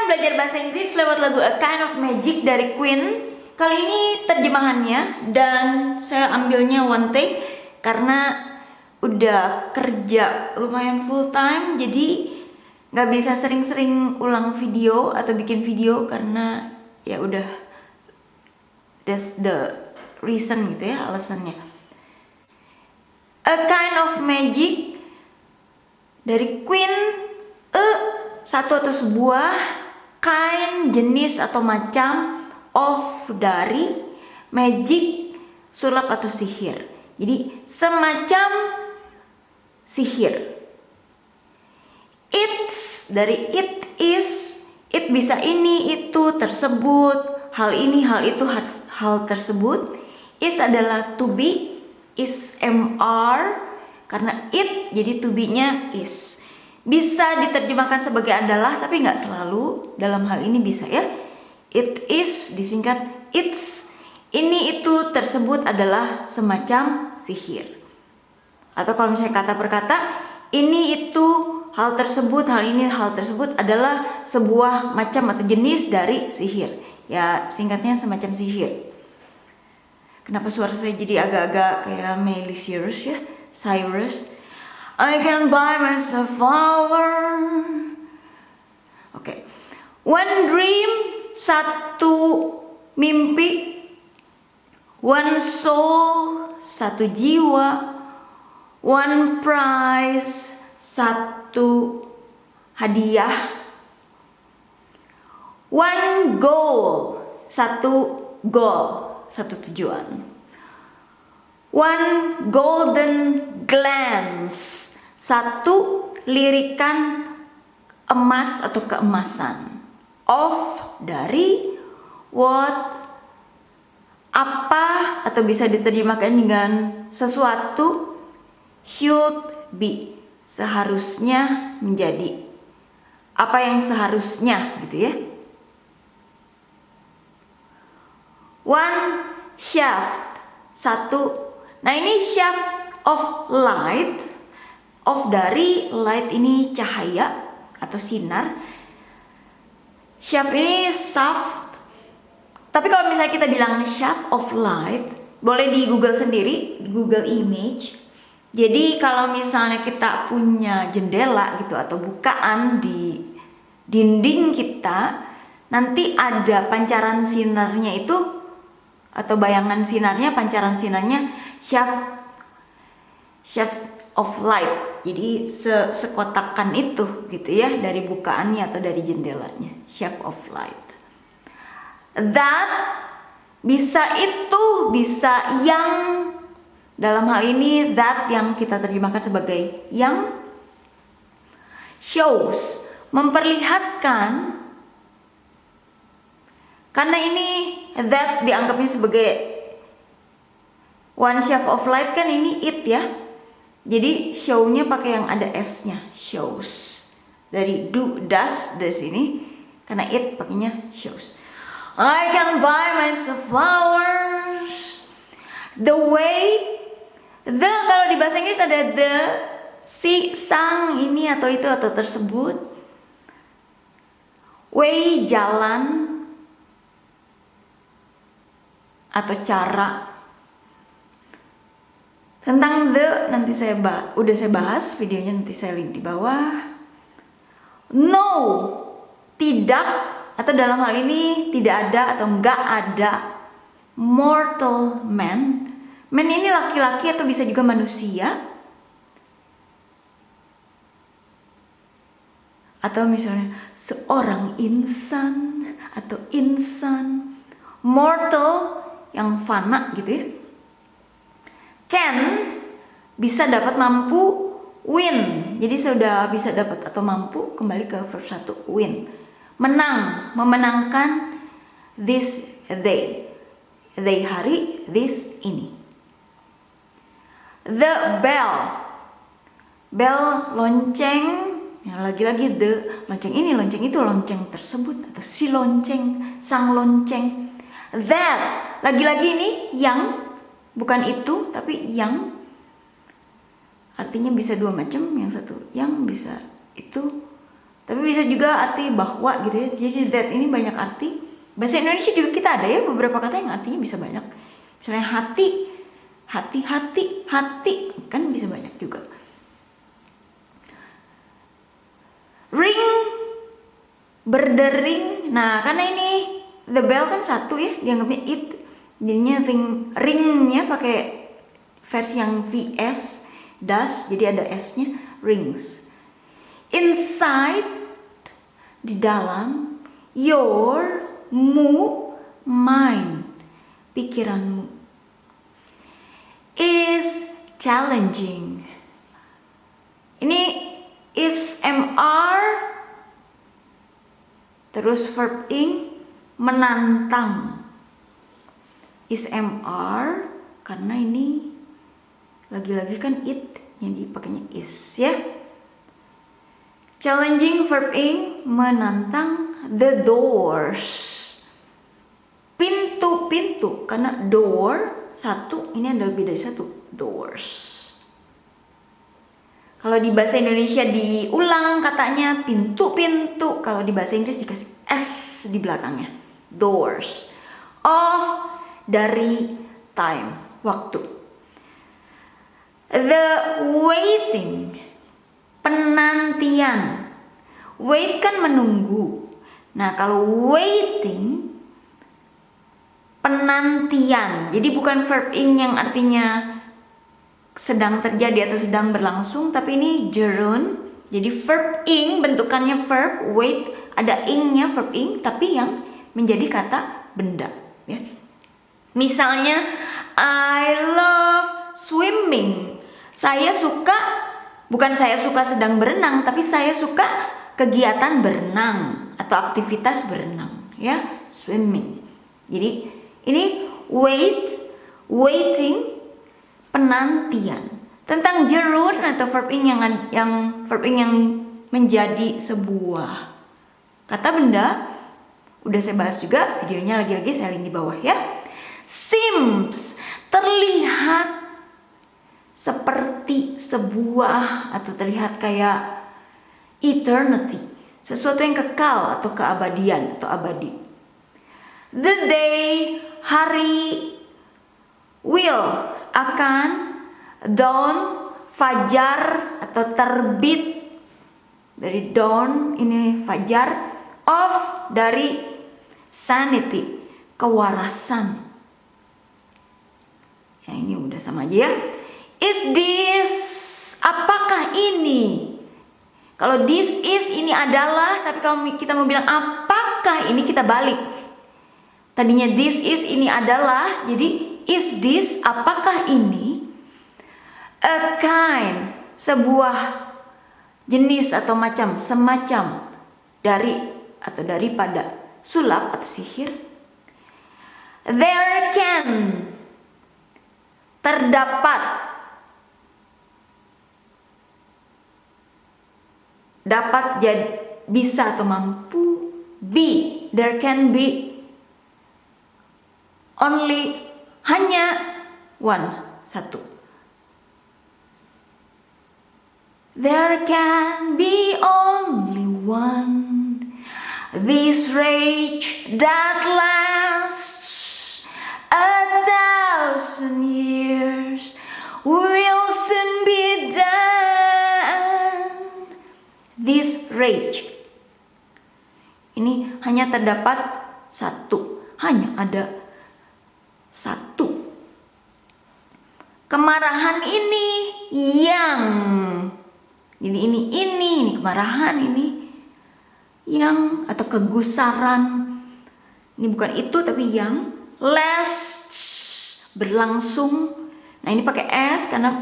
belajar bahasa Inggris lewat lagu A Kind of Magic dari Queen. Kali ini terjemahannya dan saya ambilnya one take karena udah kerja lumayan full time, jadi nggak bisa sering-sering ulang video atau bikin video karena ya udah, that's the reason gitu ya, alasannya. A Kind of Magic dari Queen. Satu atau sebuah, kind jenis atau macam, of dari, magic sulap atau sihir. Jadi semacam sihir. It's dari it is, it bisa ini, itu, tersebut, hal ini, hal itu, hal tersebut. Is adalah to be, is mr, karena it jadi to be-nya is. Bisa diterjemahkan sebagai adalah, tapi nggak selalu. Dalam hal ini bisa ya. It is disingkat it's. Ini, itu, tersebut adalah semacam sihir. Atau kalau misalnya kata per kata, ini, itu, hal tersebut, hal ini, hal tersebut adalah sebuah macam atau jenis dari sihir. Ya singkatnya semacam sihir. Kenapa suara saya jadi agak-agak kayak Miley Cyrus ya? Cyrus. I can buy myself flower. Oke. One dream, satu mimpi. One soul, satu jiwa. One prize, satu hadiah. One goal, satu goal, satu tujuan. One golden glance, satu lirikan emas atau keemasan. Of dari, what, apa, atau bisa diterjemahkan dengan sesuatu. Should be, seharusnya menjadi. Apa yang seharusnya gitu ya. One shaft, satu. Nah ini shaft of light, of dari light ini cahaya atau sinar. Shaft ini shaft. Tapi kalau misalnya kita bilang shaft of light, boleh di Google sendiri, Google Image. Jadi kalau misalnya kita punya jendela gitu atau bukaan di dinding kita, nanti ada pancaran sinarnya itu, atau bayangan sinarnya, pancaran sinarnya, shaft of light. Jadi sekotakan itu gitu ya, dari bukaannya atau dari jendelanya. Shaft of light. That bisa itu, bisa yang. Dalam hal ini that yang kita terjemahkan sebagai yang. Shows, memperlihatkan. Karena ini that dianggapnya sebagai one shaft of light, kan ini it ya. Jadi show-nya pakai yang ada s-nya, shows. Dari do, does, dari sini. Karena it pakainya shows. I can buy myself flowers. The way, the kalau di bahasa Inggris ada the, si, sang, ini atau itu atau tersebut. Way, jalan atau cara. Tentang the nanti udah saya bahas videonya, nanti saya link di bawah. No, tidak, atau dalam hal ini tidak ada atau enggak ada. Mortal man. Man ini laki-laki atau bisa juga manusia. Atau misalnya seorang insan atau insan. Mortal yang fana gitu ya. Can bisa dapat, mampu, win. Jadi sudah bisa dapat atau mampu, kembali ke verb 1 win. Menang, memenangkan, this they. They hari, this ini. The bell. Bell lonceng. Yang lagi-lagi the lonceng ini, lonceng itu, lonceng tersebut atau si lonceng, sang lonceng. That lagi-lagi ini yang, bukan itu tapi yang. Artinya bisa dua macam, yang satu yang, bisa itu Tapi bisa juga arti bahwa gitu ya. Jadi that ini banyak arti. Bahasa Indonesia juga kita ada ya beberapa kata yang artinya bisa banyak. Misalnya hati, hati kan bisa banyak juga. Ring, berdering. Nah, karena ini the bell kan satu ya, dianggapnya it. Jadinya ringnya pakai versi yang VS, does, jadi ada S-nya, rings. Inside, di dalam, your, mind, pikiranmu. Is challenging. Ini is MR, terus verb ing, menantang. Is MR karena ini lagi-lagi kan it yang dipakainya is ya. Challenging verb ing, menantang. The doors, pintu karena door satu, ini ada lebih dari satu, doors. Kalau di bahasa Indonesia diulang katanya pintu, kalau di bahasa Inggris dikasih s di belakangnya, doors. Of, dari, time, waktu. The waiting, penantian. Wait kan menunggu. Nah, kalau waiting, penantian. Jadi bukan verb ing yang artinya sedang terjadi atau sedang berlangsung, tapi ini gerund. Jadi verb ing bentukannya verb, wait ada ingnya verb ing, tapi yang menjadi kata benda. Ya. Misalnya, I love swimming. Saya suka, bukan saya suka sedang berenang, tapi saya suka kegiatan berenang atau aktivitas berenang, ya, swimming. Jadi ini waiting, penantian. Tentang gerund atau verb ing yang menjadi sebuah kata benda, udah saya bahas juga, videonya lagi-lagi saya link di bawah ya. Seems, terlihat seperti sebuah atau terlihat kayak eternity, sesuatu yang kekal atau keabadian atau abadi. The day, hari. Will, akan. Dawn, fajar atau terbit. Dari dawn ini fajar. Of, dari sanity, kewarasan. Ya, ini udah sama aja ya. Is this, apakah ini? Kalau this is ini adalah, tapi kalau kita mau bilang apakah ini, kita balik. Tadinya this is ini adalah, jadi is this, apakah ini? A kind, sebuah jenis atau macam, semacam, dari atau daripada, sulap atau sihir. There can, terdapat. Dapat, jadi bisa atau mampu. Be, there can be only, hanya one, satu. There can be only one. This rage that lasts 1,000 years will soon be done. This rage. Ini hanya terdapat satu. Hanya ada satu. Kemarahan ini yang. Jadi ini kemarahan ini. Yang atau kegusaran. Ini bukan itu tapi yang. Lasts, berlangsung. Nah ini pakai S karena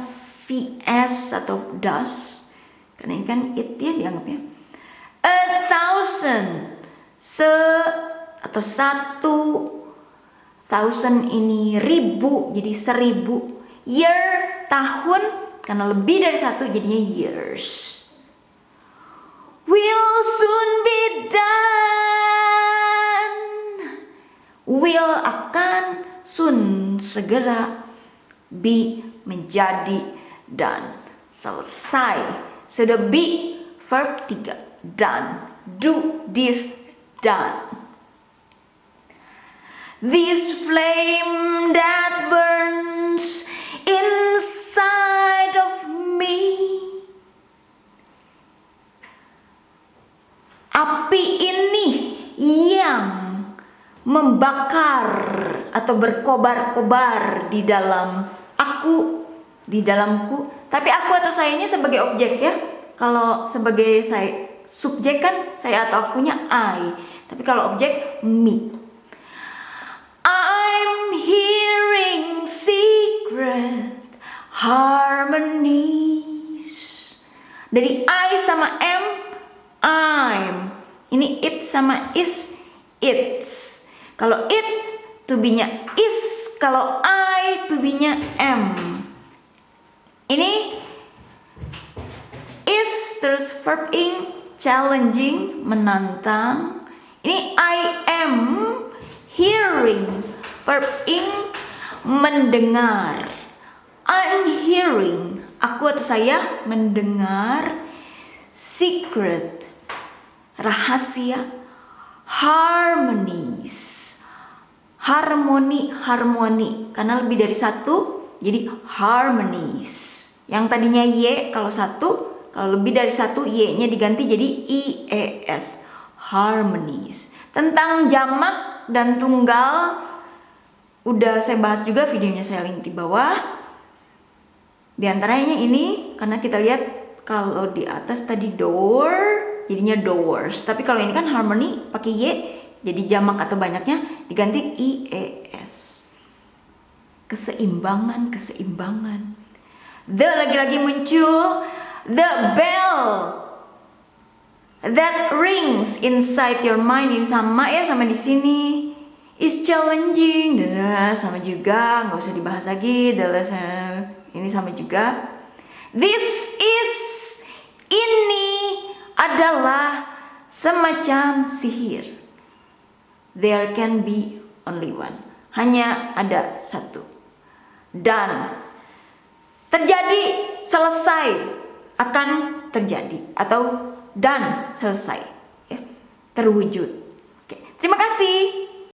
VS atau does. Karena ini kan it ya dianggapnya. 1,000, atau 1,000 ini ribu, jadi 1,000. Year, tahun, karena lebih dari satu jadinya years. Will soon be done. Will, akan, soon, segera, be, menjadi, done, selesai. Sudah be, verb 3, done. Do this, done. This flame that burns inside of me. Api ini yang membakar atau berkobar-kobar di dalam aku, di dalamku. Tapi aku atau sayanya sebagai objek ya. Kalau sebagai saya subjek kan saya atau akunya I. Tapi kalau objek me. I'm hearing secret harmonies. Dari I sama M, I'm. Ini it sama is, it's. Kalau it to be-nya is, kalau I to be-nya am. Ini is terus verb ing, challenging, menantang. Ini I am hearing, verb ing, mendengar. I'm hearing, aku atau saya mendengar. Secret, rahasia. Harmonies, harmoni, harmoni. Karena lebih dari satu, jadi harmonies. Yang tadinya y kalau satu, kalau lebih dari satu y-nya diganti jadi ies. Harmonies. Tentang jamak dan tunggal udah saya bahas juga, videonya saya link di bawah. Di antaranya ini karena kita lihat kalau di atas tadi door jadinya doors, tapi kalau ini kan harmony pakai y jadi jamak atau banyaknya diganti ies. Keseimbangan, keseimbangan. The lagi-lagi muncul, the bell that rings inside your mind. Ini sama ya, sama di sini. Is challenging, sama juga, nggak usah dibahas lagi. The lesson ini sama juga. This is, ini adalah semacam sihir. There can be only one. Hanya ada satu. Dan terjadi, selesai, akan terjadi, atau dan selesai, ya, terwujud. Oke, terima kasih.